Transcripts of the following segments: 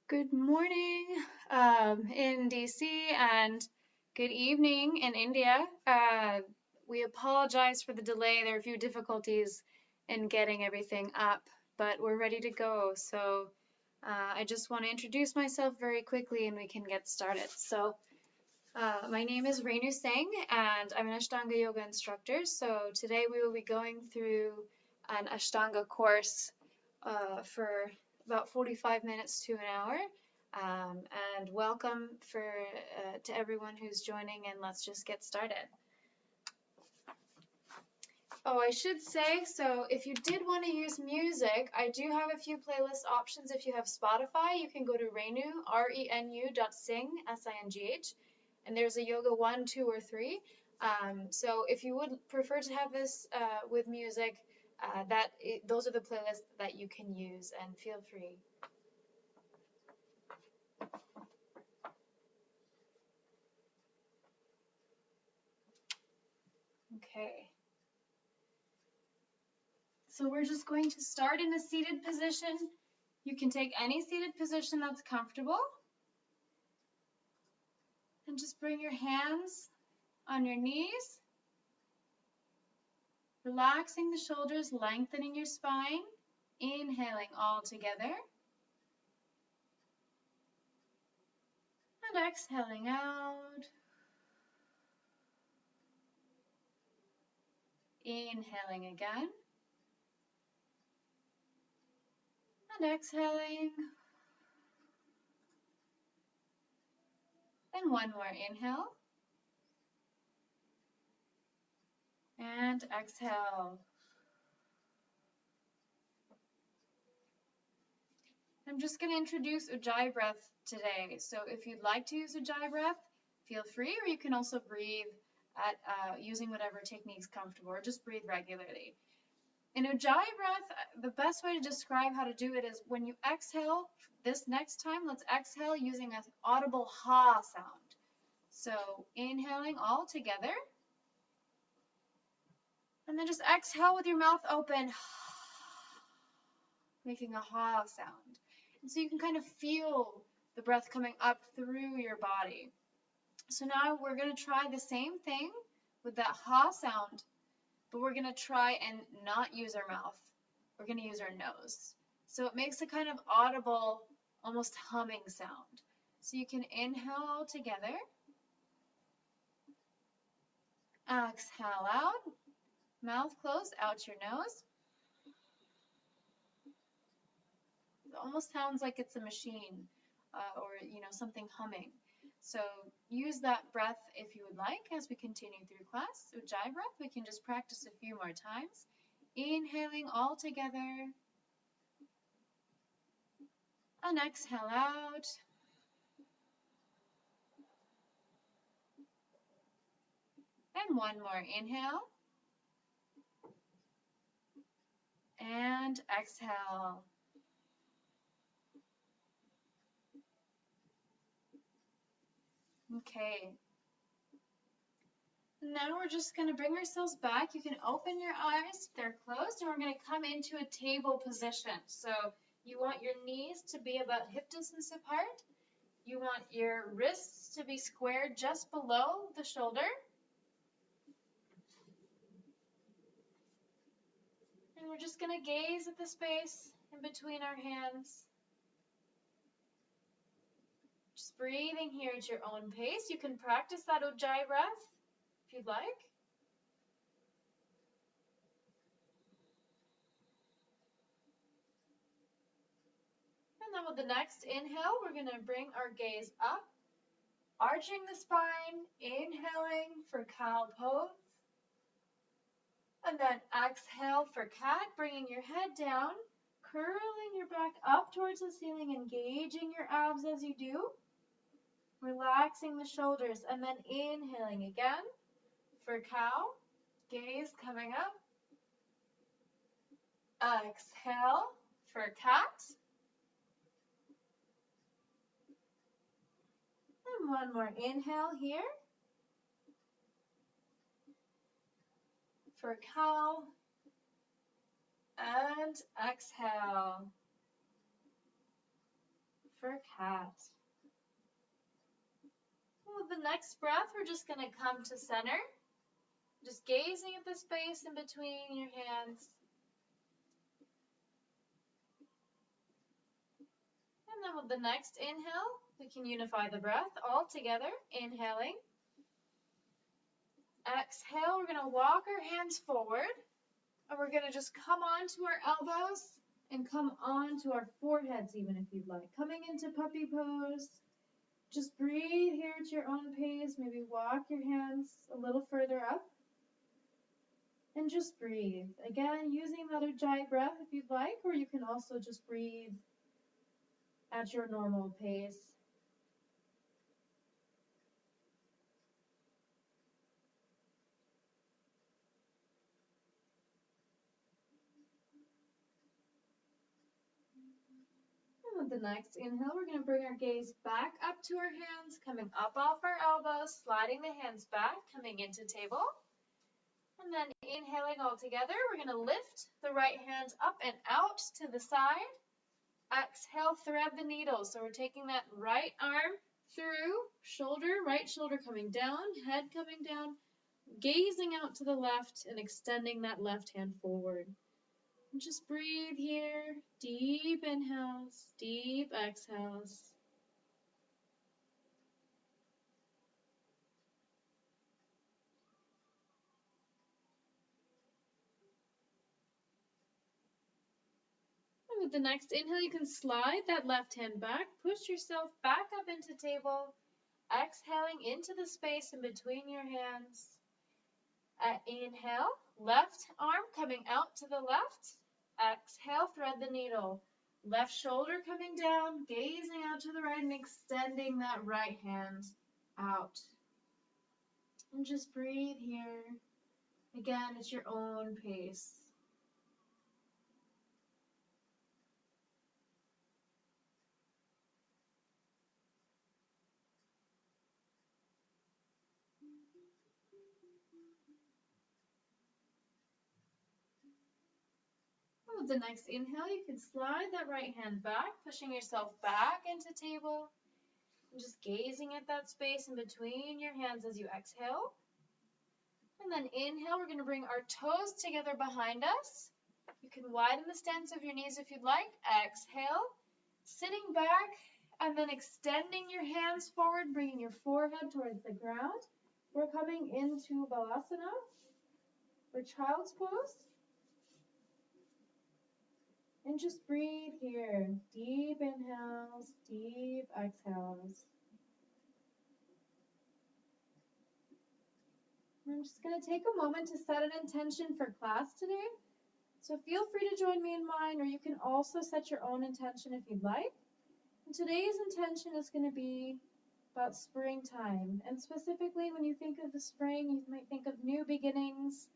Good morning in DC and good evening in India. We apologize for the delay. There are a few difficulties in getting everything up, but we're ready to go. So I just want to introduce myself very quickly and we can get started. So my name is Renu Singh and I'm an Ashtanga yoga instructor. So today we will be going through an Ashtanga course for about 45 minutes to an hour. And welcome to everyone who's joining, and let's just get started. Oh, I should say, so if you did want to use music, I do have a few playlist options. If you have Spotify, you can go to Renu, RENU.sing, S-I-N-G-H, and there's a yoga 1, 2, or 3. So if you would prefer to have this with music, those are the playlists that you can use, and feel free. Okay. So we're just going to start in a seated position. You can take any seated position that's comfortable. And just bring your hands on your knees, relaxing the shoulders, lengthening your spine, inhaling all together, and exhaling out. Inhaling again, and exhaling. And one more inhale, and exhale. I'm just going to introduce Ujjayi breath today. So if you'd like to use Ujjayi breath, feel free, or you can also breathe at using whatever technique's comfortable, or just breathe regularly. In Ujjayi breath, the best way to describe how to do it is when you exhale, this next time, let's exhale using an audible ha sound. So inhaling all together, and then just exhale with your mouth open, making a ha sound. And so you can kind of feel the breath coming up through your body. So now we're going to try the same thing with that ha sound, but we're going to try and not use our mouth. We're going to use our nose. So it makes a kind of audible, almost humming sound. So you can inhale all together. Exhale out. Mouth closed, out your nose. It almost sounds like it's a machine or something humming. So use that breath if you would like as we continue through class. Ujjayi breath, we can just practice a few more times. Inhaling all together. And exhale out. And one more inhale. And exhale. Okay. Now we're just going to bring ourselves back. You can open your eyes if they're closed, and we're going to come into a table position. So you want your knees to be about hip distance apart. You want your wrists to be squared just below the shoulder. And we're just going to gaze at the space in between our hands. Just breathing here at your own pace. You can practice that Ujjayi breath if you'd like. And then with the next inhale, we're going to bring our gaze up, arching the spine, inhaling for cow pose. And then exhale for cat, bringing your head down, curling your back up towards the ceiling, engaging your abs as you do. Relaxing the shoulders, and then inhaling again for cow, gaze coming up. Exhale for cat. And one more inhale here for cow. And exhale for cat. With the next breath, we're just going to come to center, just gazing at the space in between your hands. And then with the next inhale, we can unify the breath all together, inhaling. Exhale, we're going to walk our hands forward, and we're going to just come onto our elbows and come onto our foreheads even if you'd like. Coming into puppy pose. Just breathe here at your own pace. Maybe walk your hands a little further up. And just breathe. Again, using that Ujjayi breath if you'd like, or you can also just breathe at your normal pace. And with the next inhale, we're going to bring our gaze back up to our hands, coming up off our elbows, sliding the hands back, coming into table. And then inhaling all together, we're going to lift the right hand up and out to the side. Exhale, thread the needle. So we're taking that right arm through, shoulder, right shoulder coming down, head coming down, gazing out to the left and extending that left hand forward. And just breathe here. Deep inhales, deep exhales. And with the next inhale, you can slide that left hand back, push yourself back up into table, exhaling into the space in between your hands. Inhale, left arm coming out to the left. Exhale, thread the needle. Left shoulder coming down, gazing out to the right and extending that right hand out. And just breathe here. Again, it's your own pace. With the next inhale, you can slide that right hand back, pushing yourself back into table. And just gazing at that space in between your hands as you exhale. And then inhale, we're going to bring our toes together behind us. You can widen the stance of your knees if you'd like. Exhale, sitting back, and then extending your hands forward, bringing your forehead towards the ground. We're coming into Balasana, or Child's Pose. And just breathe here. Deep inhales, deep exhales. I'm just going to take a moment to set an intention for class today. So feel free to join me in mine, or you can also set your own intention if you'd like. And today's intention is going to be about springtime. And specifically, when you think of the spring, you might think of new beginnings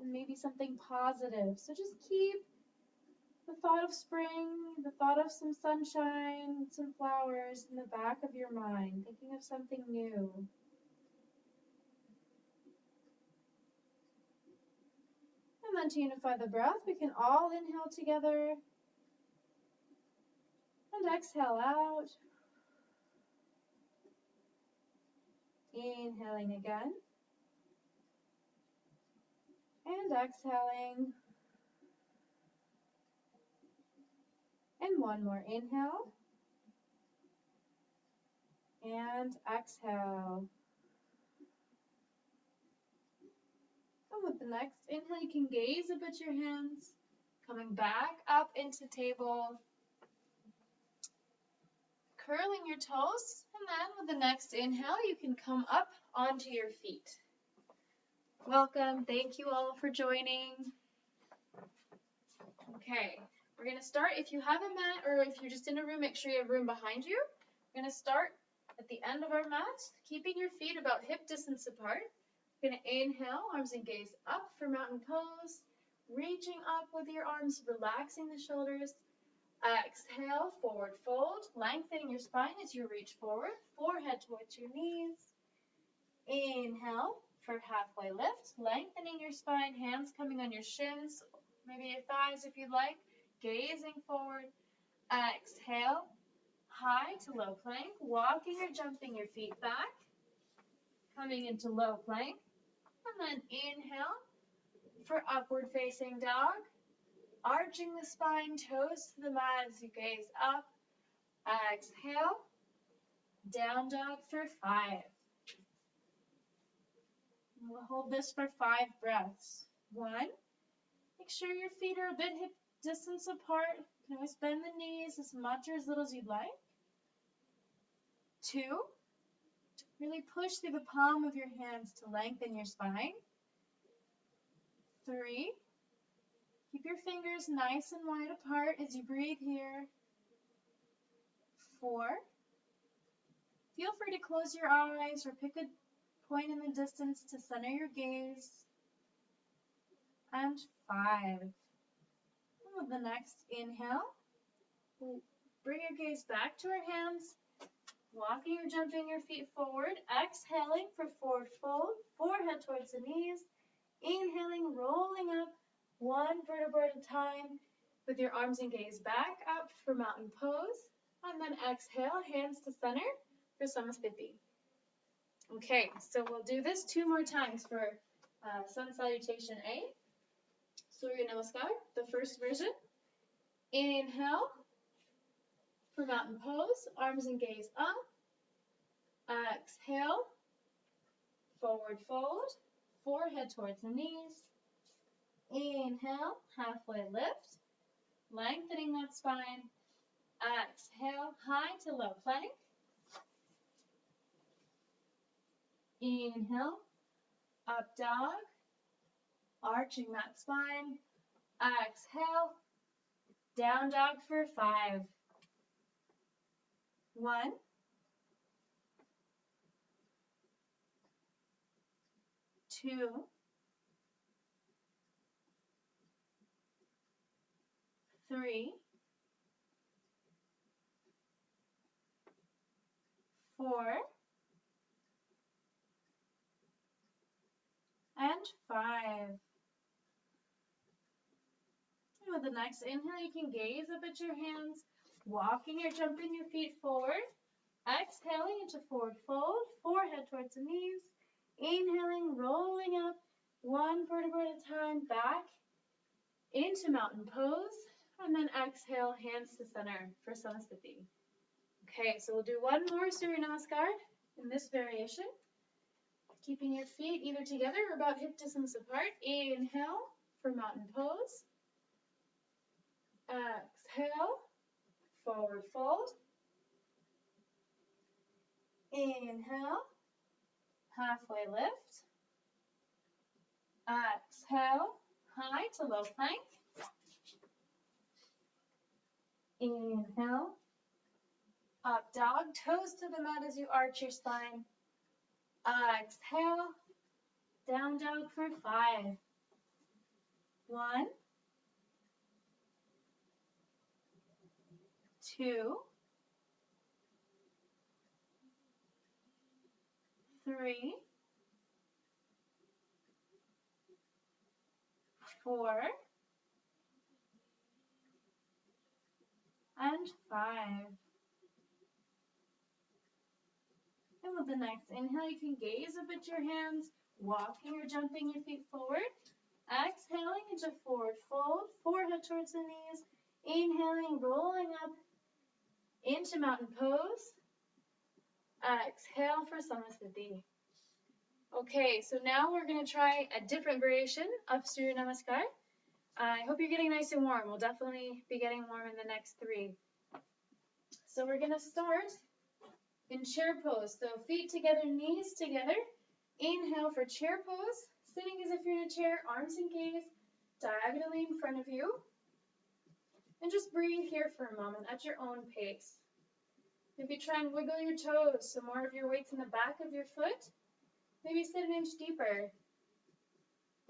and maybe something positive. So just keep the thought of spring, the thought of some sunshine, some flowers in the back of your mind, thinking of something new. And then to unify the breath, we can all inhale together and exhale out. Inhaling again. And exhaling. And one more inhale. And exhale. And with the next inhale, you can gaze up at your hands, coming back up into table, curling your toes, and then with the next inhale, you can come up onto your feet. Welcome. Thank you all for joining. Okay, we're going to start. If you have a mat or if you're just in a room, make sure you have room behind you. We're going to start at the end of our mat, keeping your feet about hip distance apart. We're going to inhale, arms and gaze up for mountain pose, reaching up with your arms, relaxing the shoulders. Exhale, forward fold, lengthening your spine as you reach forward, forehead towards your knees. Inhale for halfway lift, lengthening your spine, hands coming on your shins, maybe your thighs if you'd like, gazing forward. Exhale, high to low plank, walking or jumping your feet back, coming into low plank, and then inhale for upward facing dog, arching the spine, toes to the mat as you gaze up. Exhale, down dog for 5. We'll hold this for 5 breaths. 1, make sure your feet are a bit hip distance apart. You can always bend the knees as much or as little as you'd like. 2, really push through the palm of your hands to lengthen your spine. 3, keep your fingers nice and wide apart as you breathe here. 4, feel free to close your eyes or pick a point in the distance to center your gaze. And 5. With the next inhale, we'll bring your gaze back to our hands, walking or jumping your feet forward, exhaling for forward fold, forehead towards the knees, inhaling, rolling up 1 vertebra at a time with your arms and gaze back up for mountain pose, and then exhale, hands to center for Samasthiti. Okay, so we'll do this 2 more times for Sun Salutation A. Surya Namaskar, the first version. Inhale for mountain pose, arms and gaze up. Exhale, forward fold, forehead towards the knees. Inhale, halfway lift, lengthening that spine. Exhale, high to low plank. Inhale, up dog, arching that spine. Exhale, down dog for 5. 1, 2, 3, 4, and 5. And with the next inhale, you can gaze up at your hands, walking or jumping your feet forward, exhaling into forward fold, forehead towards the knees, inhaling, rolling up 1 vertebra at a time, back into mountain pose, and then exhale, hands to center for Samasthiti. Okay, so we'll do 1 more Surya Namaskar in this variation. Keeping your feet either together or about hip distance apart. Inhale for mountain pose. Exhale, forward fold. Inhale, halfway lift. Exhale, high to low plank. Inhale, up dog, toes to the mat as you arch your spine. Exhale, down dog for 5. 1, 2, 3, 4, and 5. And with the next inhale, you can gaze up at your hands, walking or jumping your feet forward. Exhaling into forward fold, forehead towards the knees. Inhaling, rolling up into mountain pose. Exhale for Samasthiti. Okay, so now we're going to try a different variation of Surya Namaskar. I hope you're getting nice and warm. We'll definitely be getting warm in the next 3. So we're going to start in chair pose. So feet together, knees together. Inhale for chair pose. Sitting as if you're in a chair, arms and gaze diagonally in front of you. And just breathe here for a moment at your own pace. Maybe try and wiggle your toes so more of your weight's in the back of your foot. Maybe sit an inch deeper.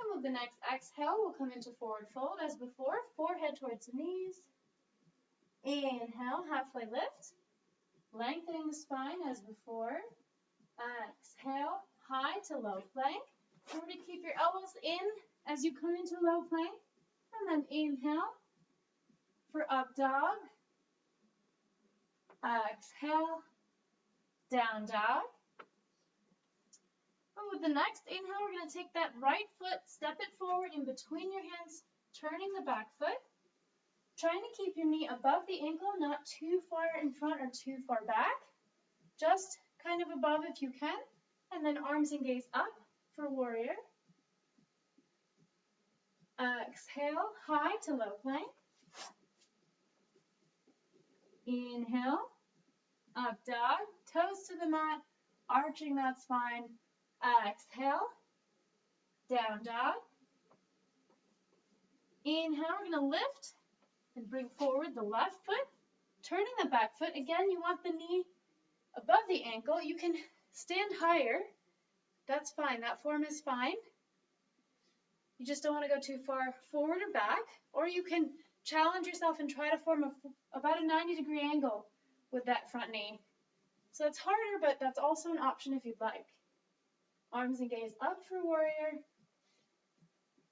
And with the next exhale, we'll come into forward fold as before, forehead towards the knees. Inhale, halfway lift, lengthening the spine as before. Exhale, high to low plank. Remember to keep your elbows in as you come into low plank. And then inhale for up dog. Exhale, down dog. And with the next inhale, we're going to take that right foot, step it forward in between your hands, turning the back foot. Trying to keep your knee above the ankle, not too far in front or too far back. Just kind of above if you can. And then arms and gaze up for warrior. Exhale, high to low plank. Inhale, up dog, toes to the mat, arching that spine. Exhale, down dog. Inhale, we're going to lift and bring forward the left foot, turning the back foot. Again, you want the knee above the ankle. You can stand higher. That's fine. That form is fine. You just don't want to go too far forward or back. Or you can challenge yourself and try to form about a 90-degree angle with that front knee. So it's harder, but that's also an option if you'd like. Arms and gaze up for warrior.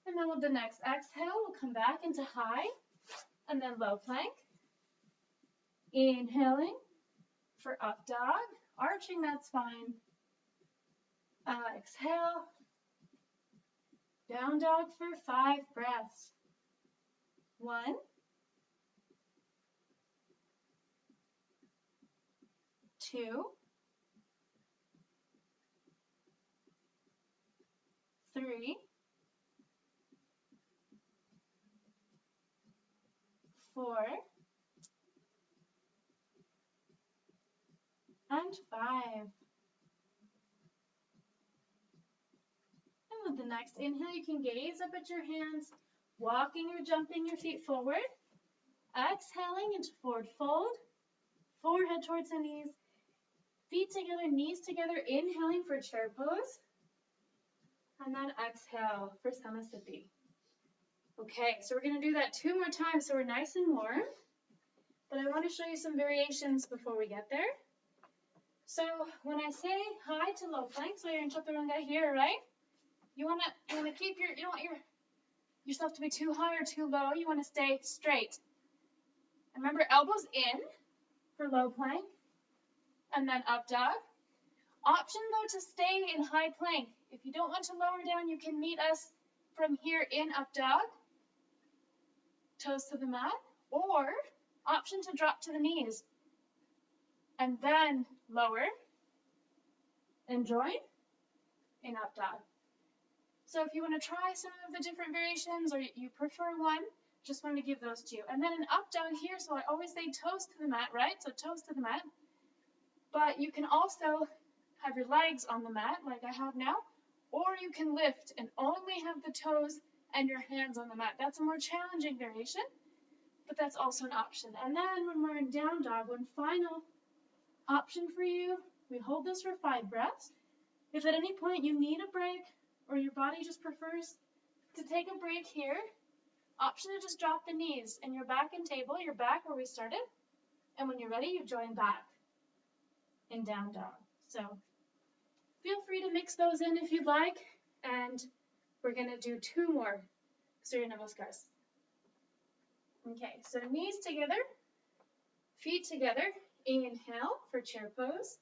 And then with the next exhale, we'll come back into high and then low plank. Inhaling for up dog, arching that spine. Exhale, down dog for 5 breaths. 1, 2, 3, 4, and 5. And with the next inhale, you can gaze up at your hands, walking or jumping your feet forward. Exhaling into forward fold, forehead towards the knees, feet together, knees together, inhaling for chair pose. And then exhale for Samasthiti. Okay, so we're going to do that 2 more times so we're nice and warm. But I want to show you some variations before we get there. So when I say high to low plank, so you're in chaturanga here, right? You want to keep you don't want yourself to be too high or too low. You want to stay straight. And remember, elbows in for low plank, and then up dog. Option though to stay in high plank. If you don't want to lower down, you can meet us from here in up dog, toes to the mat, or option to drop to the knees and then lower and join in up dog. So if you want to try some of the different variations or you prefer one, just wanted to give those to you. And then an up dog here, so I always say toes to the mat, right? So toes to the mat. But you can also have your legs on the mat like I have now, or you can lift and only have the toes and your hands on the mat. That's a more challenging variation, but that's also an option. And then when we're in down dog, one final option for you, we hold this for 5 breaths. If at any point you need a break or your body just prefers to take a break here, option to just drop the knees and you're back in table, you're back where we started. And when you're ready, you join back in down dog. So feel free to mix those in if you'd like. And we're going to do 2 more Surya Namaskars. Okay, so knees together, feet together. Inhale for chair pose.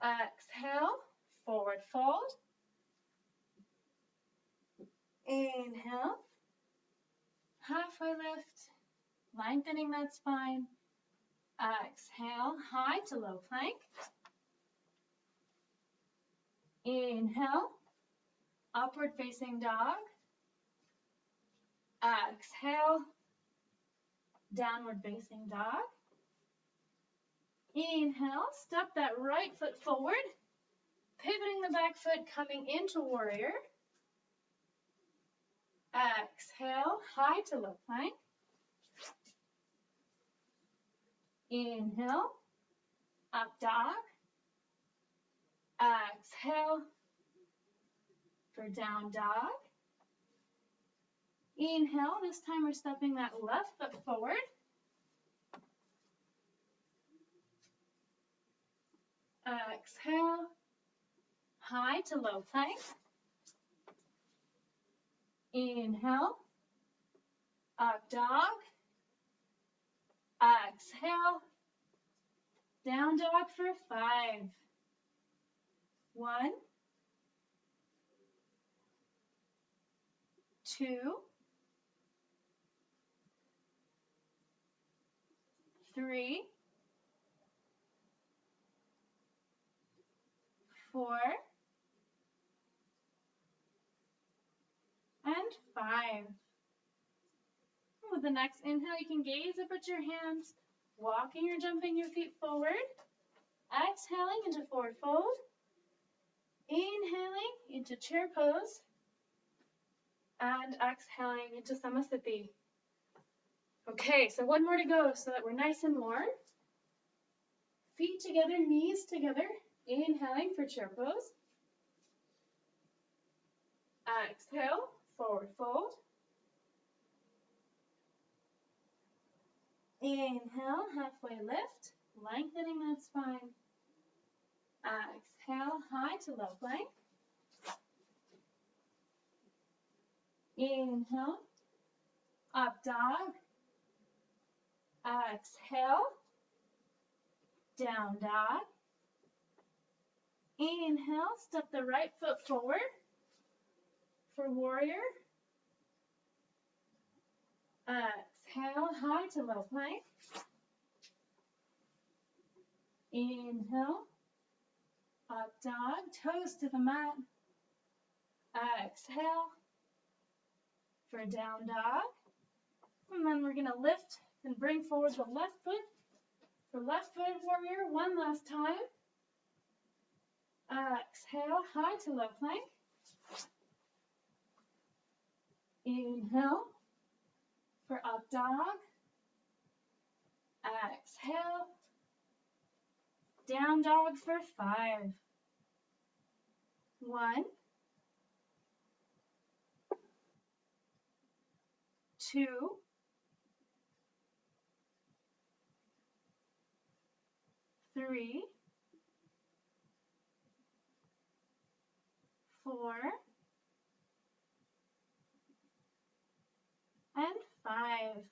Exhale, forward fold. Inhale, halfway lift, lengthening that spine. Exhale, high to low plank. Inhale, upward facing dog. Exhale, downward facing dog. Inhale, step that right foot forward, pivoting the back foot, coming into warrior. Exhale, high to low plank. Inhale, up dog. Exhale for down dog. Inhale, this time we're stepping that left foot forward. Exhale, high to low plank. Inhale, up dog. Exhale. Down dog for 5. 1, 2, 3, 4, and 5. With the next inhale, you can gaze up at your hands, walking or jumping your feet forward. Exhaling into forward fold. Inhaling into chair pose. And exhaling into Samasthiti. Okay, so one more to go so that we're nice and warm. Feet together, knees together. Inhaling for chair pose. Exhale, forward fold. Inhale, halfway lift, lengthening that spine. Exhale, high to low plank. Inhale, up dog. Exhale, down dog. Inhale, step the right foot forward for warrior. Exhale, high to low plank. Inhale, up dog, toes to the mat. Exhale for down dog. And then we're going to lift and bring forward the left foot for left foot warrior one last time. Exhale, high to low plank. Inhale for up dog. Exhale, down dog for 5. 1, 2, 3, 4, and 5. And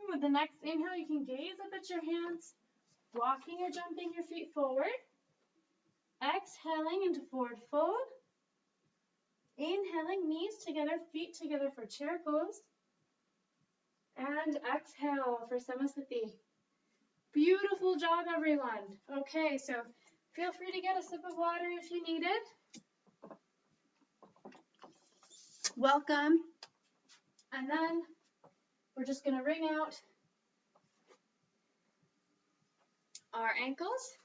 with the next inhale, you can gaze up at your hands, walking or jumping your feet forward. Exhaling into forward fold. Inhaling, knees together, feet together for chair pose. And exhale for Samasthiti. Beautiful job, everyone. Okay, so feel free to get a sip of water if you need it. Welcome. And then we're just going to wring out our ankles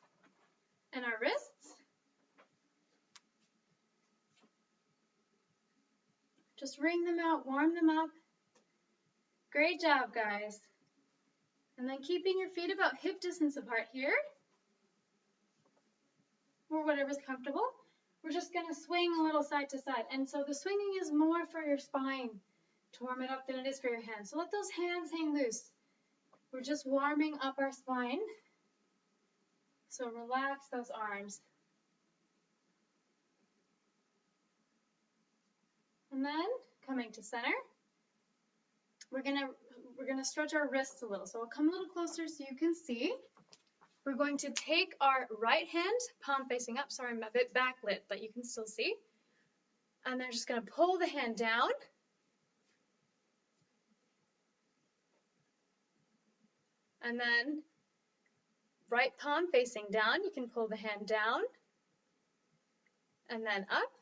and our wrists. Just wring them out, warm them up. Great job, guys. And then keeping your feet about hip distance apart here, or whatever's comfortable. We're just going to swing a little side to side. And so the swinging is more for your spine to warm it up than it is for your hands. So let those hands hang loose. We're just warming up our spine. So relax those arms. And then coming to center, we're gonna stretch our wrists a little. So we'll come a little closer so you can see. We're going to take our right hand, palm facing up. Sorry, I'm a bit backlit, but you can still see. And then just gonna pull the hand down. And then right palm facing down. You can pull the hand down and then up.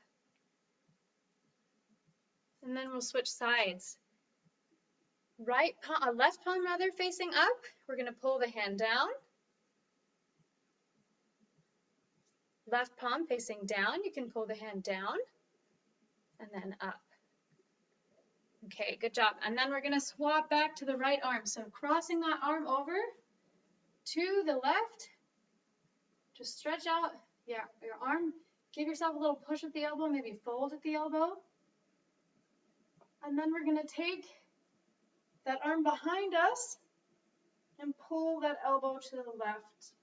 And then we'll switch sides. Left palm rather facing up. We're going to pull the hand down. Left palm facing down. You can pull the hand down and then up. Okay, good job. And then we're going to swap back to the right arm. So crossing that arm over to the left. Just stretch out your arm. Give yourself a little push at the elbow, maybe fold at the elbow. And then we're going to take that arm behind us and pull that elbow to the left.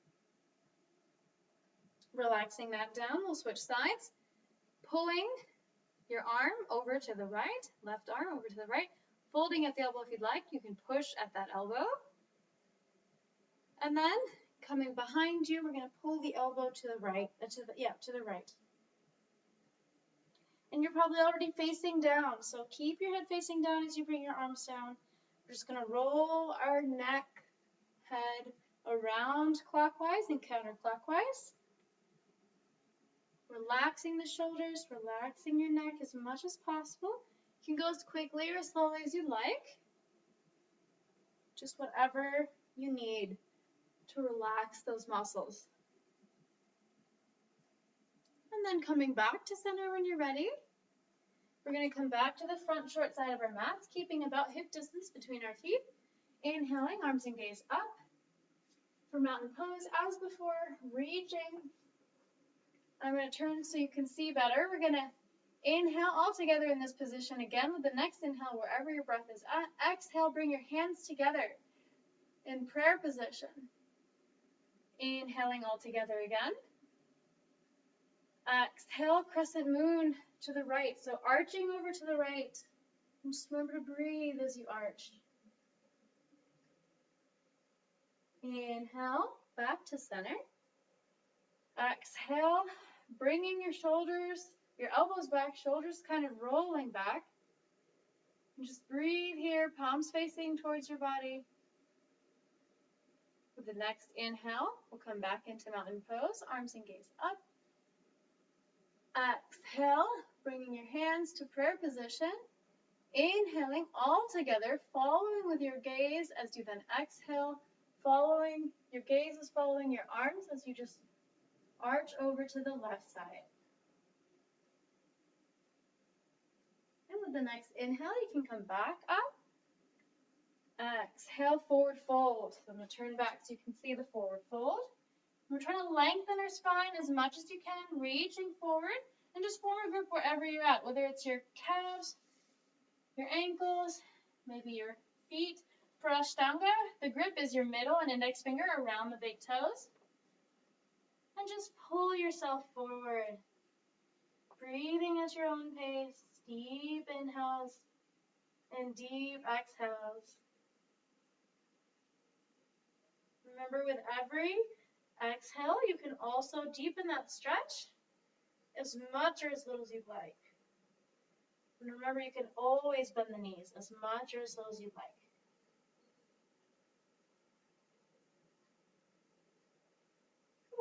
Relaxing that down, we'll switch sides. Pulling your arm over to the right, left arm over to the right, folding at the elbow if you'd like. You can push at that elbow. And then coming behind you, we're going to pull the elbow to the right, to the right. And you're probably already facing down, so keep your head facing down as you bring your arms down. We're just going to roll our neck, head around clockwise and counterclockwise. Relaxing the shoulders, relaxing your neck as much as possible. You can go as quickly or as slowly as you like. Just whatever you need to relax those muscles. And then coming back to center when you're ready. We're going to come back to the front short side of our mats, keeping about hip distance between our feet. Inhaling, arms and gaze up. For mountain pose, as before, reaching. I'm going to turn so you can see better. We're going to inhale all together in this position again with the next inhale wherever your breath is at. Exhale, bring your hands together in prayer position. Inhaling all together again. Exhale, crescent moon to the right. So arching over to the right. And just remember to breathe as you arch. Inhale, back to center. Exhale, bringing your shoulders, your elbows back, shoulders kind of rolling back. And just breathe here, palms facing towards your body. With the next inhale, we'll come back into mountain pose, arms and gaze up. Exhale, bringing your hands to prayer position. Inhaling all together, following with your gaze as you then exhale, following, your gaze is following your arms as you just arch over to the left side. And with the next inhale, you can come back up. Exhale, forward fold. So I'm going to turn back so you can see the forward fold. We're trying to lengthen our spine as much as you can, reaching forward, and just form a grip wherever you're at, whether it's your calves, your ankles, maybe your feet. For Ashtanga, the grip is your middle and index finger around the big toes. And just pull yourself forward. Breathing at your own pace, deep inhales and deep exhales. Remember, with every exhale, you can also deepen that stretch as much or as little as you'd like. And remember, you can always bend the knees as much or as little as you'd like.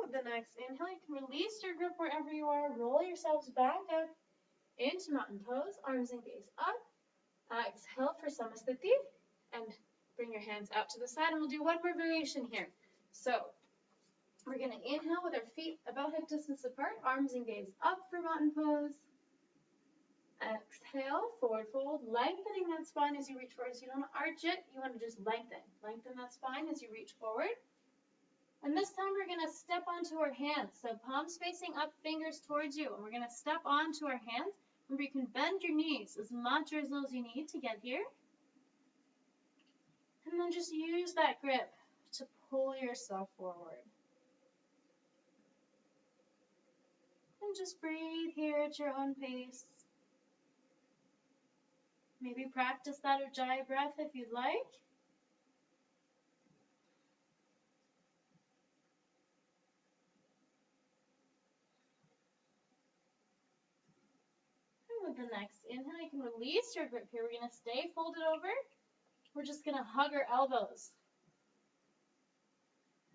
With the next inhale, you can release your grip wherever you are. Roll yourselves back up into mountain pose, arms and gaze up. Exhale for Samasthiti and bring your hands out to the side, and we'll do one more variation here. So we're going to inhale with our feet about hip distance apart, arms and gaze up for mountain pose. Exhale, forward fold, lengthening that spine as you reach forward. So you don't want to arch it, you want to just lengthen. Lengthen that spine as you reach forward. And this time we're going to step onto our hands. So palms facing up, fingers towards you. And we're going to step onto our hands. Remember, you can bend your knees as much or as little as you need to get here. And then just use that grip to pull yourself forward. And just breathe here at your own pace. Maybe practice that Ujjayi breath if you'd like. And with the next inhale, you can release your grip here. We're going to stay folded over. We're just going to hug our elbows.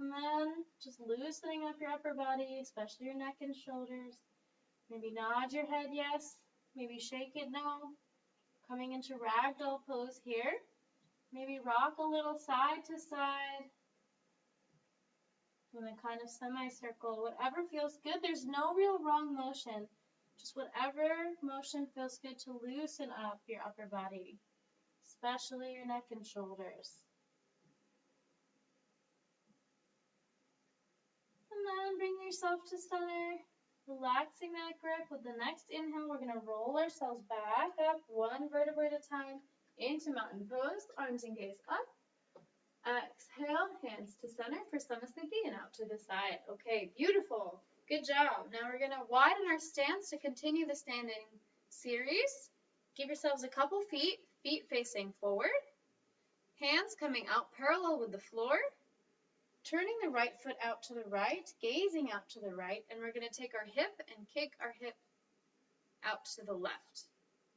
And then just loosening up your upper body, especially your neck and shoulders. Maybe nod your head yes. Maybe shake it no. Coming into ragdoll pose here. Maybe rock a little side to side. In a kind of semicircle. Whatever feels good. There's no real wrong motion. Just whatever motion feels good to loosen up your upper body. Especially your neck and shoulders. And then bring yourself to center, relaxing that grip. With the next inhale, we're going to roll ourselves back up, one vertebra at a time, into mountain pose, arms and gaze up. Exhale, hands to center for Samasthiti and out to the side. Okay, beautiful. Good job. Now we're going to widen our stance to continue the standing series. Give yourselves a couple feet. feet facing forward, hands coming out parallel with the floor, turning the right foot out to the right, gazing out to the right, and we're going to take our hip and kick our hip out to the left.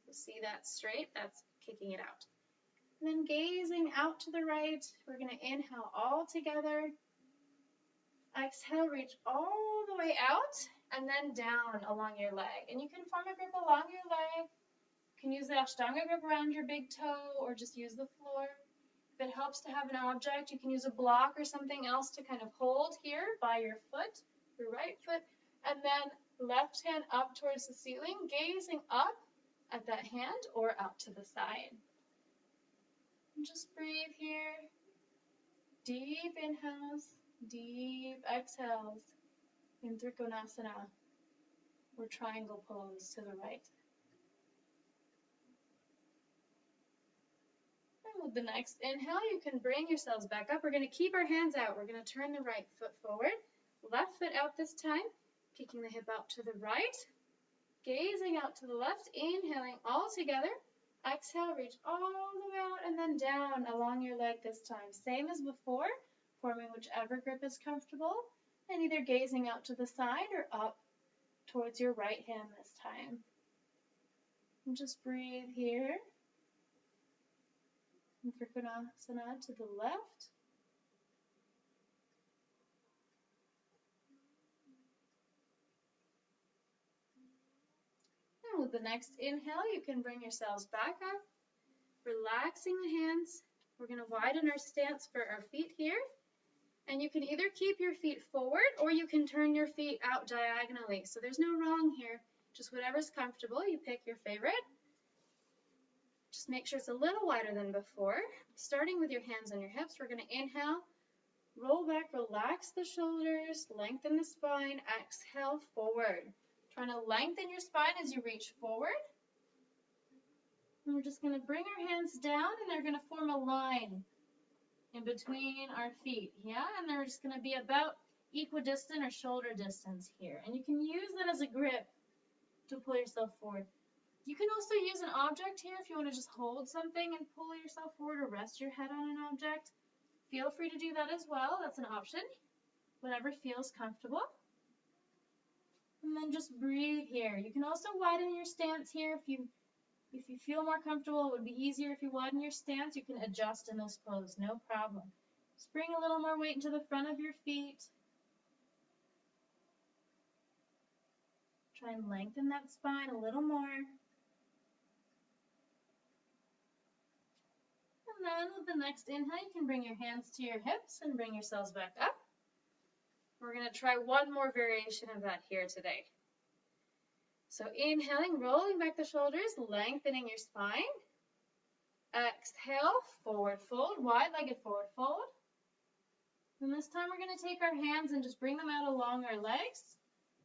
So see that straight? That's kicking it out. And then gazing out to the right, we're going to inhale all together. Exhale, reach all the way out and then down along your leg. And you can form a grip along your leg. You can use the Ashtanga grip around your big toe or just use the floor. If it helps to have an object, you can use a block or something else to kind of hold here by your foot, your right foot, and then left hand up towards the ceiling, gazing up at that hand or out to the side. And just breathe here. Deep inhales, deep exhales in Trikonasana or triangle pose to the right. And with the next inhale, you can bring yourselves back up. We're going to keep our hands out. We're going to turn the right foot forward, left foot out this time, kicking the hip out to the right, gazing out to the left, inhaling all together. Exhale, reach all the way out and then down along your leg this time. Same as before, forming whichever grip is comfortable, and either gazing out to the side or up towards your right hand this time. And just breathe here. And Trikonasana to the left. And with the next inhale, you can bring yourselves back up, relaxing the hands. We're going to widen our stance for our feet here. And you can either keep your feet forward or you can turn your feet out diagonally. So there's no wrong here. Just whatever's comfortable, you pick your favorite. Just make sure it's a little wider than before. Starting with your hands on your hips, we're going to inhale, roll back, relax the shoulders, lengthen the spine, exhale, forward. Trying to lengthen your spine as you reach forward. And we're just going to bring our hands down and they're going to form a line in between our feet, yeah? And they're just going to be about equidistant or shoulder distance here. And you can use that as a grip to pull yourself forward. You can also use an object here if you want to just hold something and pull yourself forward or rest your head on an object. Feel free to do that as well. That's an option. Whatever feels comfortable. And then just breathe here. You can also widen your stance here if you feel more comfortable. It would be easier if you widen your stance. You can adjust in this pose, no problem. Just bring a little more weight into the front of your feet. Try and lengthen that spine a little more. And then with the next inhale, you can bring your hands to your hips and bring yourselves back up. We're going to try one more variation of that here today. So inhaling, rolling back the shoulders, lengthening your spine. Exhale, forward fold, wide-legged forward fold. And this time we're going to take our hands and just bring them out along our legs.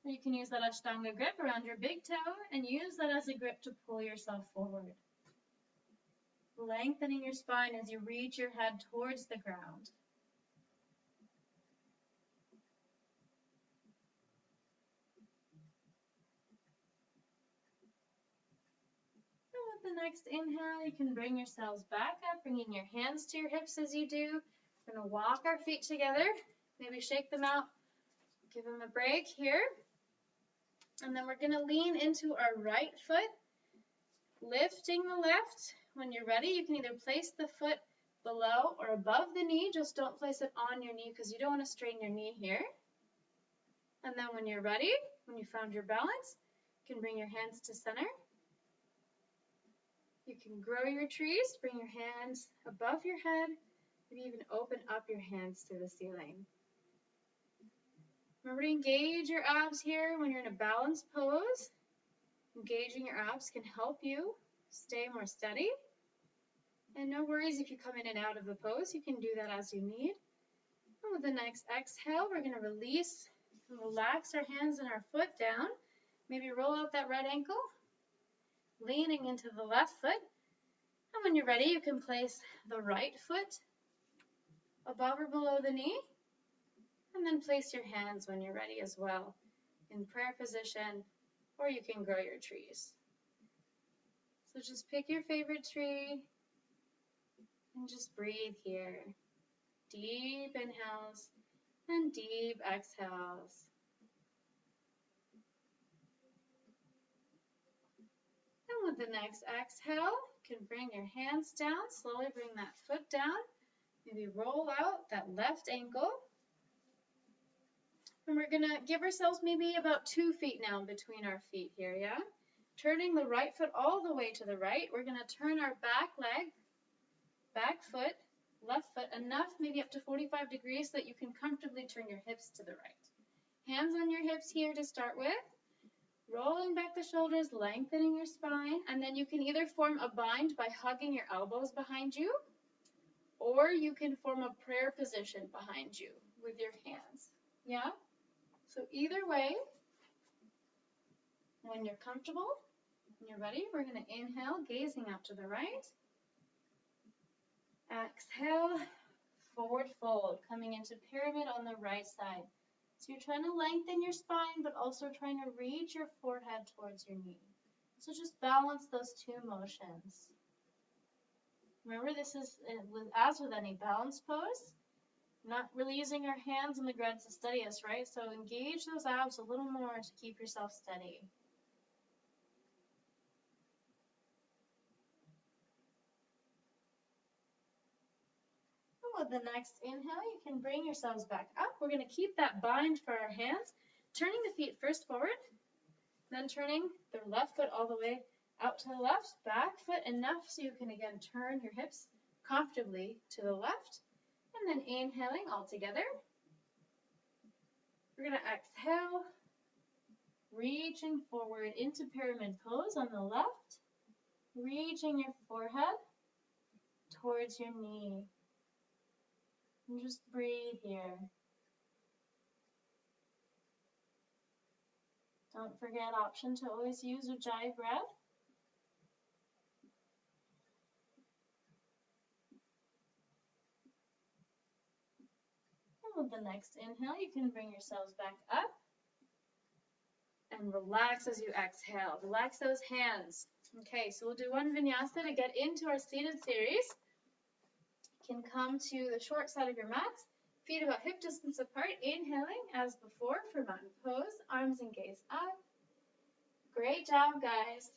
Or you can use that Ashtanga grip around your big toe and use that as a grip to pull yourself forward. Lengthening your spine as you reach your head towards the ground. The next inhale, you can bring yourselves back up, bringing your hands to your hips as you do. We're going to walk our feet together, maybe shake them out, give them a break here. And then we're going to lean into our right foot, lifting the left. When you're ready, you can either place the foot below or above the knee. Just don't place it on your knee because you don't want to strain your knee here. And then when you're ready, when you found your balance, you can bring your hands to center. You can grow your trees, bring your hands above your head, maybe even open up your hands to the ceiling. Remember to engage your abs here when you're in a balanced pose. Engaging your abs can help you stay more steady. And no worries if you come in and out of the pose, you can do that as you need. And with the next exhale, we're going to release and relax our hands and our foot down. Maybe roll out that right ankle. Leaning into the left foot, and when you're ready, you can place the right foot above or below the knee, and then place your hands when you're ready as well in prayer position, or you can grow your trees. So just pick your favorite tree, And just breathe here. Deep inhales and deep exhales. And with the next exhale, you can bring your hands down, slowly bring that foot down. Maybe roll out that left ankle. And we're gonna give ourselves maybe about 2 feet now between our feet here, yeah? Turning the right foot all the way to the right. We're gonna turn our back leg, back foot, left foot, enough maybe up to 45 degrees so that you can comfortably turn your hips to the right. Hands on your hips here to start with. Rolling back the shoulders, lengthening your spine, and then you can either form a bind by hugging your elbows behind you, or you can form a prayer position behind you with your hands, yeah? So either way, when you're comfortable, when you're ready, we're going to inhale, gazing out to the right. Exhale, forward fold, coming into pyramid on the right side. So you're trying to lengthen your spine, but also trying to reach your forehead towards your knee. So just balance those 2 motions. Remember, this is, as with any balance pose, not really using our hands on the ground to steady us, right? So engage those abs a little more to keep yourself steady. With the next inhale, you can bring yourselves back up. We're going to keep that bind for our hands, turning the feet first forward, then turning the left foot all the way out to the left, back foot enough so you can again turn your hips comfortably to the left, and then inhaling all together. We're going to exhale, reaching forward into pyramid pose on the left, reaching your forehead towards your knee. And just breathe here. Don't forget option to always use Ujjayi breath. And with the next inhale, you can bring yourselves back up and relax as you exhale. Relax those hands. Okay, so we'll do one vinyasa to get into our seated series. You can come to the short side of your mat, feet about hip distance apart, inhaling as before for mountain pose, arms and gaze up. Great job, guys.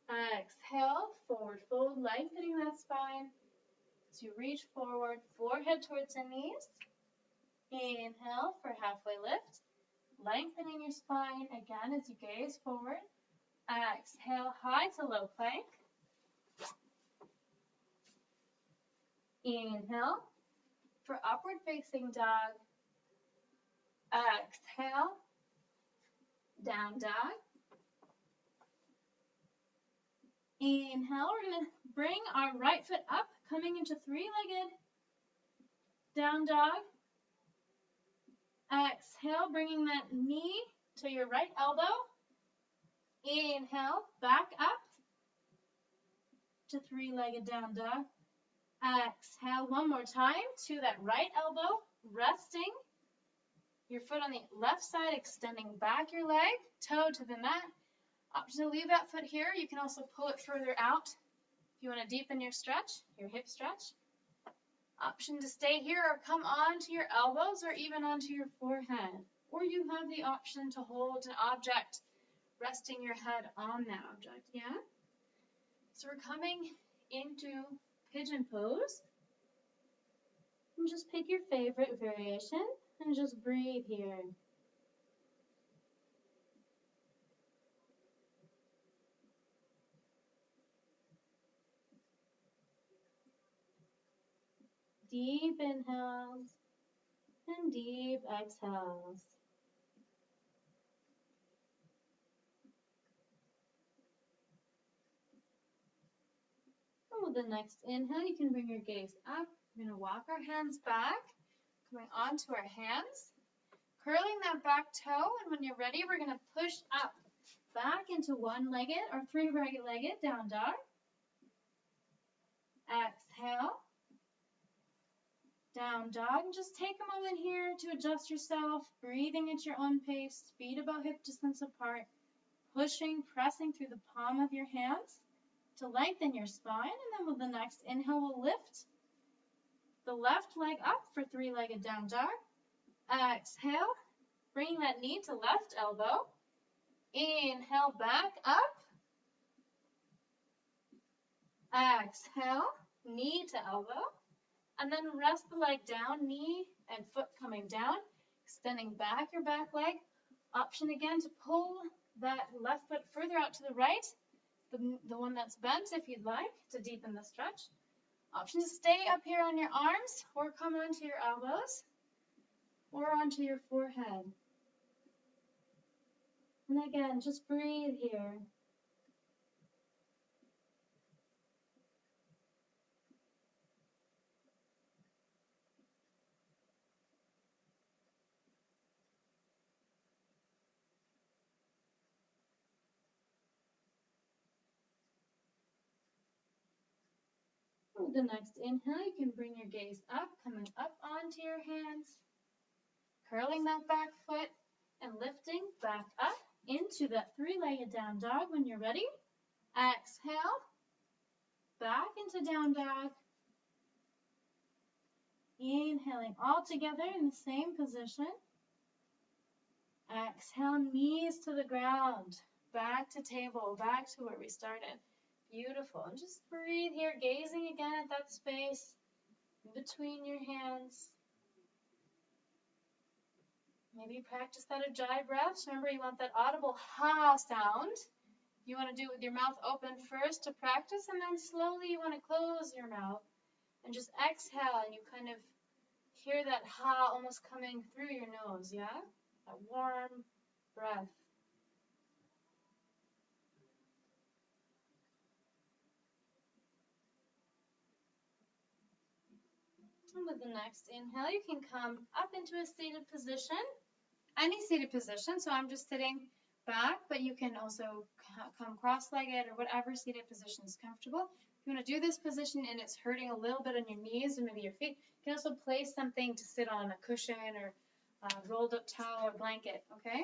Exhale, forward fold, lengthening that spine. As you reach forward, forehead towards the knees. Inhale for halfway lift, lengthening your spine again as you gaze forward. Exhale, high to low plank. Inhale for upward facing dog. Exhale, down dog. Inhale, we're going to bring our right foot up, coming into 3-legged down dog. Exhale, bringing that knee to your right elbow. Inhale, back up to 3-legged down dog. Exhale, one more time to that right elbow, resting. Your foot on the left side, extending back your leg, toe to the mat. Option to leave that foot here. You can also pull it further out if you want to deepen your stretch, your hip stretch. Option to stay here or come onto your elbows or even onto your forehead. Or you have the option to hold an object, resting your head on that object, yeah? So we're coming into pigeon pose. And just pick your favorite variation and just breathe here. Deep inhales and deep exhales. And with the next inhale, you can bring your gaze up. We're going to walk our hands back, coming onto our hands, curling that back toe, and when you're ready, we're going to push up, back into 1-legged or 3-legged down dog. Exhale. Down dog. And just take a moment here to adjust yourself, breathing at your own pace, feet about hip distance apart, pushing, pressing through the palm of your hands to lengthen your spine. And then with the next inhale, we'll lift the left leg up for three-legged down dog. Exhale, bring that knee to left elbow. Inhale, back up. Exhale, knee to elbow. And then rest the leg down, knee and foot coming down, extending back your back leg. Option again to pull that left foot further out to the right, the one that's bent if you'd like to deepen the stretch. Option to stay up here on your arms or come onto your elbows or onto your forehead. And again, just breathe here. With the next inhale, you can bring your gaze up, coming up onto your hands, curling that back foot and lifting back up into that three-legged down dog when you're ready. Exhale, back into down dog. Inhaling all together in the same position. Exhale, knees to the ground, back to table, back to where we started. Beautiful. And just breathe here, gazing again at that space in between your hands. Maybe practice that Ujjayi breath. Remember, you want that audible ha sound. You want to do it with your mouth open first to practice, and then slowly you want to close your mouth and just exhale, and you kind of hear that ha almost coming through your nose, yeah? That warm breath. And with the next inhale, you can come up into a seated position, any seated position. So I'm just sitting back, but you can also come cross-legged or whatever seated position is comfortable. If you want to do this position and it's hurting a little bit on your knees or maybe your feet, you can also place something to sit on, a cushion or a rolled up towel or blanket, okay?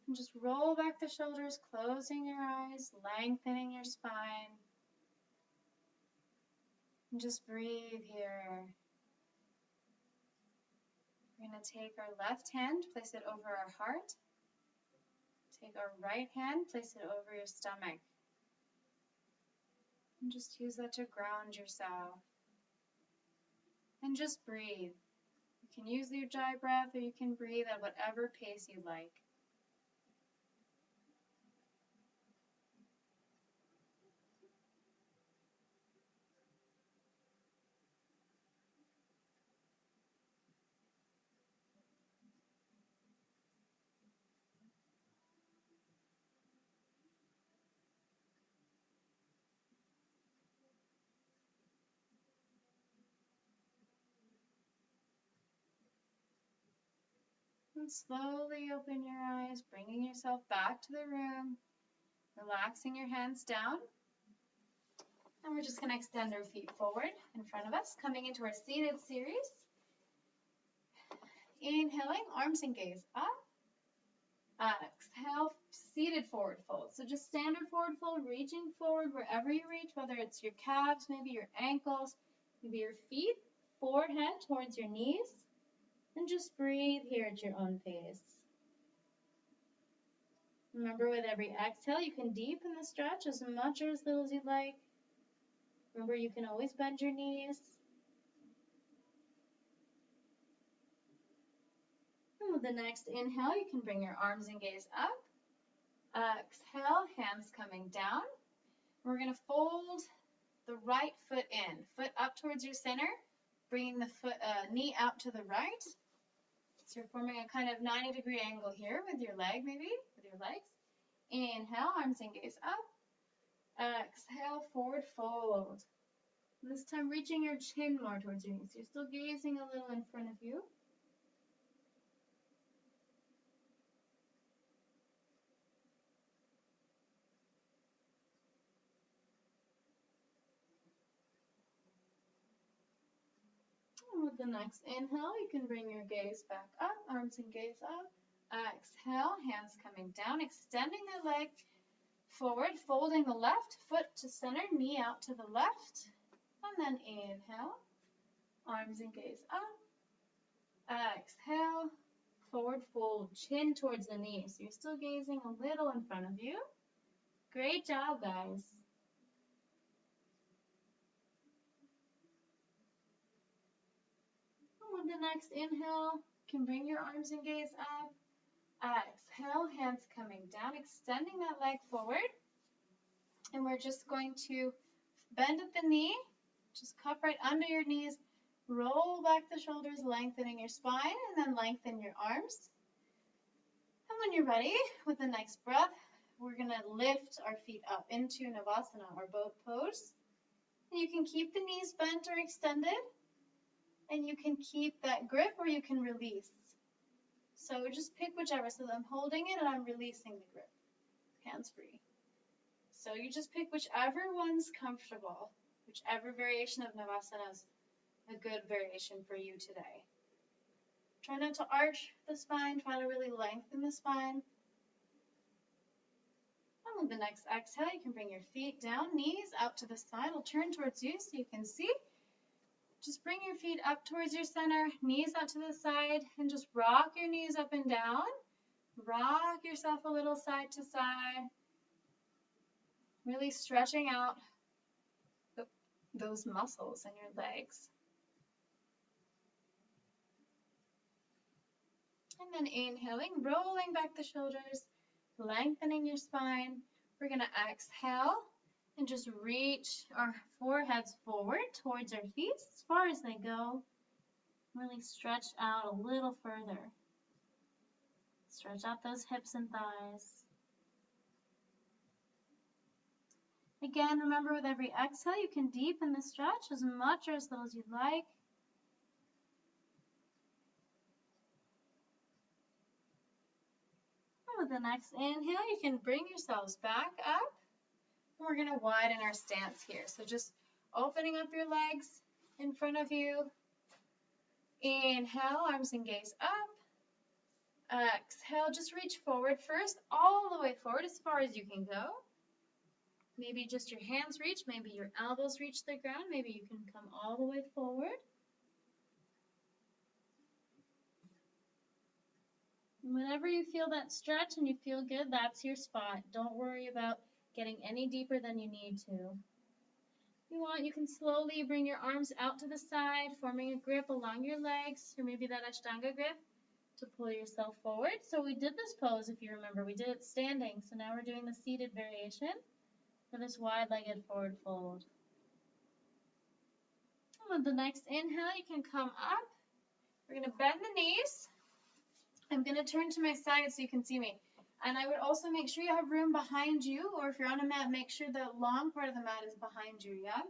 And just roll back the shoulders, closing your eyes, lengthening your spine. And just breathe here. We're going to take our left hand, place it over our heart. Take our right hand, place it over your stomach. And just use that to ground yourself. And just breathe. You can use the Ujjayi breath or you can breathe at whatever pace you like. And slowly open your eyes, bringing yourself back to the room, relaxing your hands down. And we're just going to extend our feet forward in front of us, coming into our seated series. Inhaling, arms and gaze up. Exhale, seated forward fold. So just standard forward fold, reaching forward wherever you reach, whether it's your calves, maybe your ankles, maybe your feet, forehead towards your knees. And just breathe here at your own pace. Remember, with every exhale, you can deepen the stretch as much or as little as you'd like. Remember, you can always bend your knees. And with the next inhale, you can bring your arms and gaze up. Exhale, hands coming down. We're going to fold the right foot in, foot up towards your center, bringing the knee out to the right. So you're forming a kind of 90-degree angle here with your leg, maybe, with your legs. Inhale, arms and gaze up. Exhale, forward fold. And this time reaching your chin more towards your knees. You're still gazing a little in front of you. And with the next inhale, you can bring your gaze back up, arms and gaze up. Exhale, hands coming down, extending the leg forward, folding the left foot to center, knee out to the left. And then inhale. Arms and gaze up. Exhale. Forward fold, chin towards the knees. So you're still gazing a little in front of you. Great job, guys. And with the next inhale, you can bring your arms and gaze up. Exhale, hands coming down, extending that leg forward. And we're just going to bend at the knee, just cup right under your knees, roll back the shoulders, lengthening your spine, and then lengthen your arms. And when you're ready, with the next breath, we're going to lift our feet up into Navasana, or boat pose. And you can keep the knees bent or extended, and you can keep that grip or you can release. So just pick whichever. So I'm holding it and I'm releasing the grip, hands free. So you just pick whichever one's comfortable, whichever variation of Navasana is a good variation for you today. Try not to arch the spine, try to really lengthen the spine. And with the next exhale, you can bring your feet down, knees out to the side. I'll turn towards you so you can see. Just bring your feet up towards your center, knees out to the side, and just rock your knees up and down. Rock yourself a little side to side. Really stretching out those muscles in your legs. And then inhaling, rolling back the shoulders, lengthening your spine. We're going to exhale and just reach our foreheads forward towards our feet as far as they go. Really stretch out a little further. Stretch out those hips and thighs. Again, remember with every exhale, you can deepen the stretch as much or as little as you'd like. And with the next inhale, you can bring yourselves back up. And we're going to widen our stance here. So just opening up your legs in front of you. Inhale, arms and gaze up. Exhale, just reach forward first, all the way forward as far as you can go. Maybe just your hands reach, maybe your elbows reach the ground, maybe you can come all the way forward. And whenever you feel that stretch and you feel good, that's your spot. Don't worry about getting any deeper than you need to. If you want, you can slowly bring your arms out to the side, forming a grip along your legs, or maybe that Ashtanga grip to pull yourself forward. So we did this pose, if you remember, we did it standing. So now we're doing the seated variation for this wide-legged forward fold. And with the next inhale, you can come up. We're going to bend the knees. I'm going to turn to my side so you can see me. And I would also make sure you have room behind you, or if you're on a mat, make sure the long part of the mat is behind you, yeah?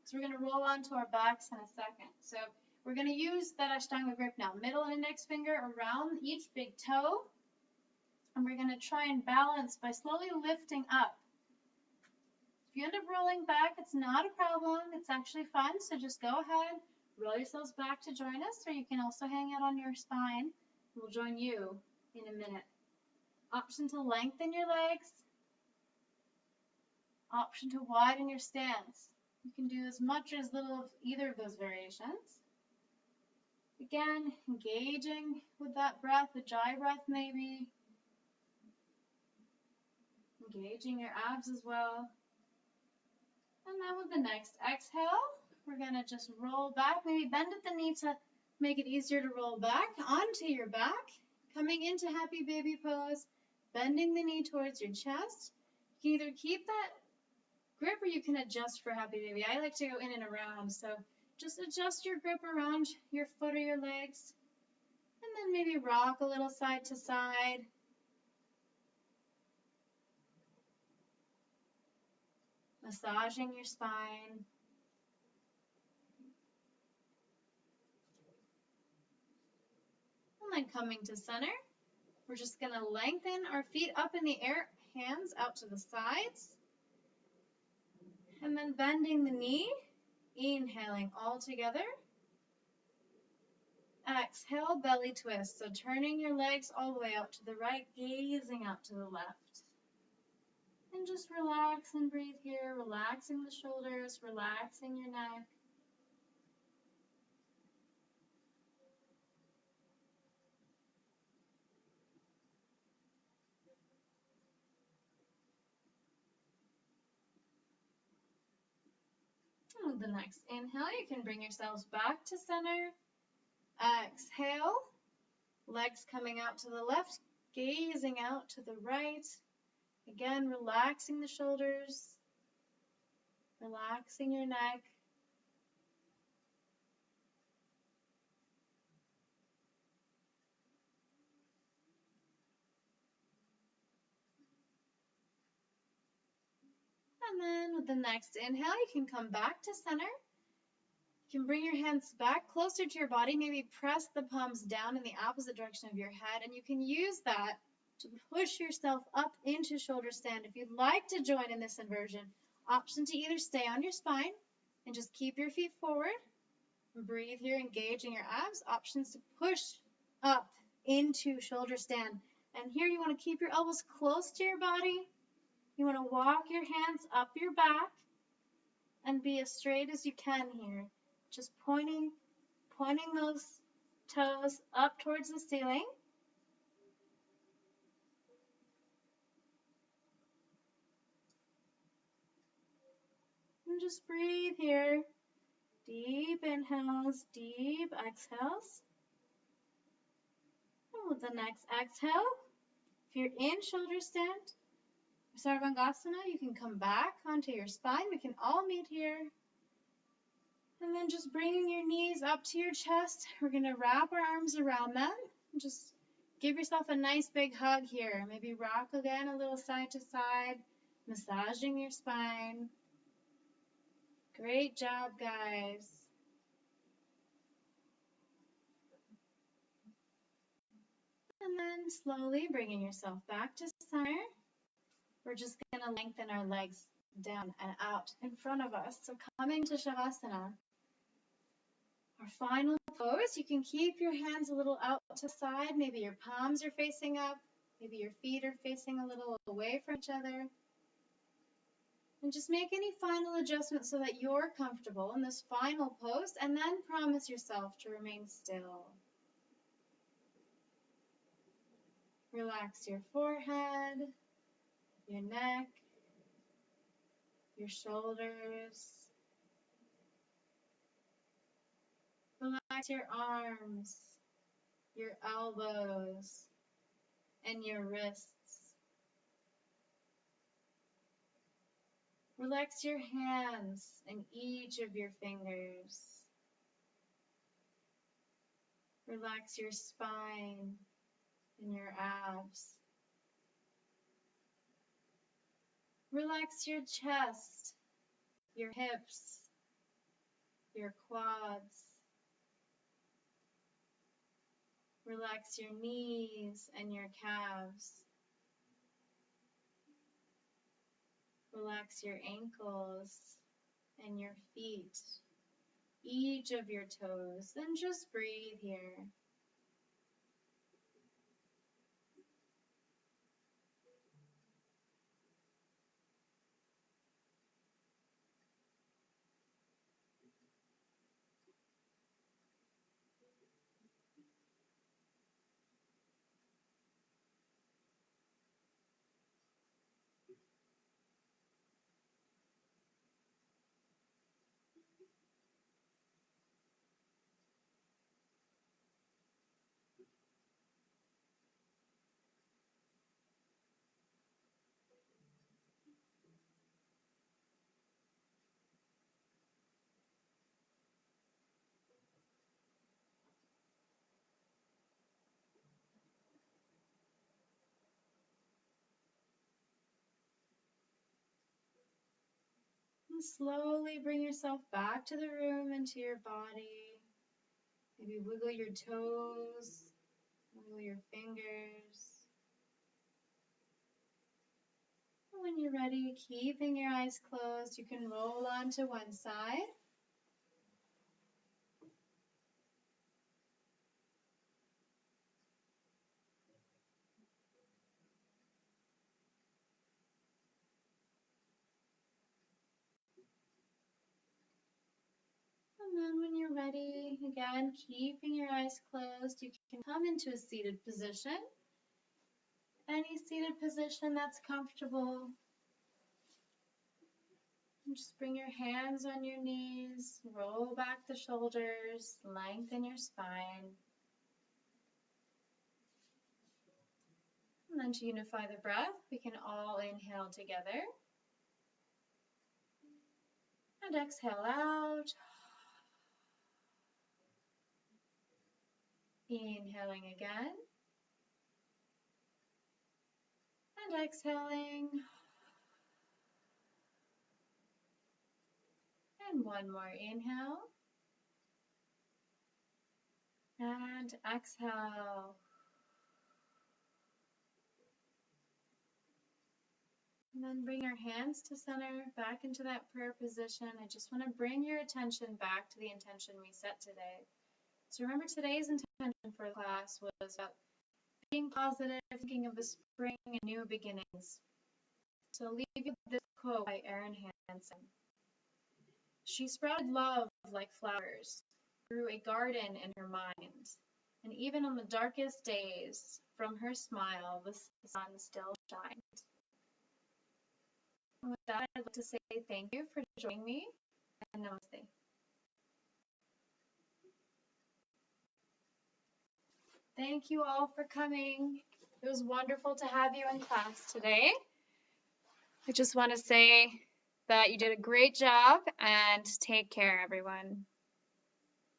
So we're going to roll onto our backs in a second. So we're going to use that Ashtanga grip now. Middle index finger around each big toe. And we're going to try and balance by slowly lifting up. If you end up rolling back, it's not a problem. It's actually fun. So just go ahead, roll yourselves back to join us, or you can also hang out on your spine. We'll join you in a minute. Option to lengthen your legs. Option to widen your stance. You can do as much or as little of either of those variations. Again, engaging with that breath, the Jai breath maybe. Engaging your abs as well. And then with the next exhale, we're going to just roll back. Maybe bend at the knee to make it easier to roll back onto your back. Coming into happy baby pose. Bending the knee towards your chest. You can either keep that grip or you can adjust for happy baby. I like to go in and around, so just adjust your grip around your foot or your legs. And then maybe rock a little side to side. Massaging your spine. And then coming to center. We're just going to lengthen our feet up in the air, hands out to the sides. And then bending the knee, inhaling all together. Exhale, belly twist. So turning your legs all the way out to the right, gazing out to the left. And just relax and breathe here, relaxing the shoulders, relaxing your neck. And with the next inhale, you can bring yourselves back to center. Exhale, legs coming out to the left, gazing out to the right. Again, relaxing the shoulders, relaxing your neck. And then with the next inhale, you can come back to center. You can bring your hands back closer to your body, maybe press the palms down in the opposite direction of your head, and you can use that to push yourself up into shoulder stand. If you'd like to join in this inversion, option to either stay on your spine and just keep your feet forward, breathe here, engaging your abs, options to push up into shoulder stand. And here you want to keep your elbows close to your body. You want to walk your hands up your back and be as straight as you can here. Just pointing those toes up towards the ceiling. And just breathe here. Deep inhales, deep exhales. And with the next exhale, if you're in shoulder stand, Sarvangasana, you can come back onto your spine. We can all meet here. And then just bringing your knees up to your chest. We're going to wrap our arms around them. Just give yourself a nice big hug here. Maybe rock again a little side to side, massaging your spine. Great job, guys. And then slowly bringing yourself back to center. We're just going to lengthen our legs down and out in front of us. So coming to Shavasana. Our final pose, you can keep your hands a little out to the side. Maybe your palms are facing up. Maybe your feet are facing a little away from each other. And just make any final adjustments so that you're comfortable in this final pose, and then promise yourself to remain still. Relax your forehead, your neck, your shoulders. Relax your arms, your elbows, and your wrists. Relax your hands and each of your fingers. Relax your spine and your abs. Relax your chest, your hips, your quads. Relax your knees and your calves. Relax your ankles and your feet, each of your toes, and just breathe here. And slowly bring yourself back to the room, into your body. Maybe wiggle your toes, wiggle your fingers. And when you're ready, keeping your eyes closed, you can roll onto one side. And then when you're ready, again, keeping your eyes closed, you can come into a seated position. Any seated position that's comfortable. And just bring your hands on your knees, roll back the shoulders, lengthen your spine. And then to unify the breath, we can all inhale together. And exhale out. Inhaling again. And exhaling. And one more inhale. And exhale. And then bring your hands to center, back into that prayer position. I just want to bring your attention back to the intention we set today. So remember, today's intention for class was about being positive, thinking of the spring and new beginnings. So I'll leave you with this quote by Erin Hansen. She sprouted love like flowers, grew a garden in her mind, and even on the darkest days, from her smile, the sun still shines. And with that, I'd like to say thank you for joining me, and namaste. Thank you all for coming. It was wonderful to have you in class today. I just want to say that you did a great job, and take care, everyone.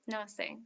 Namaste.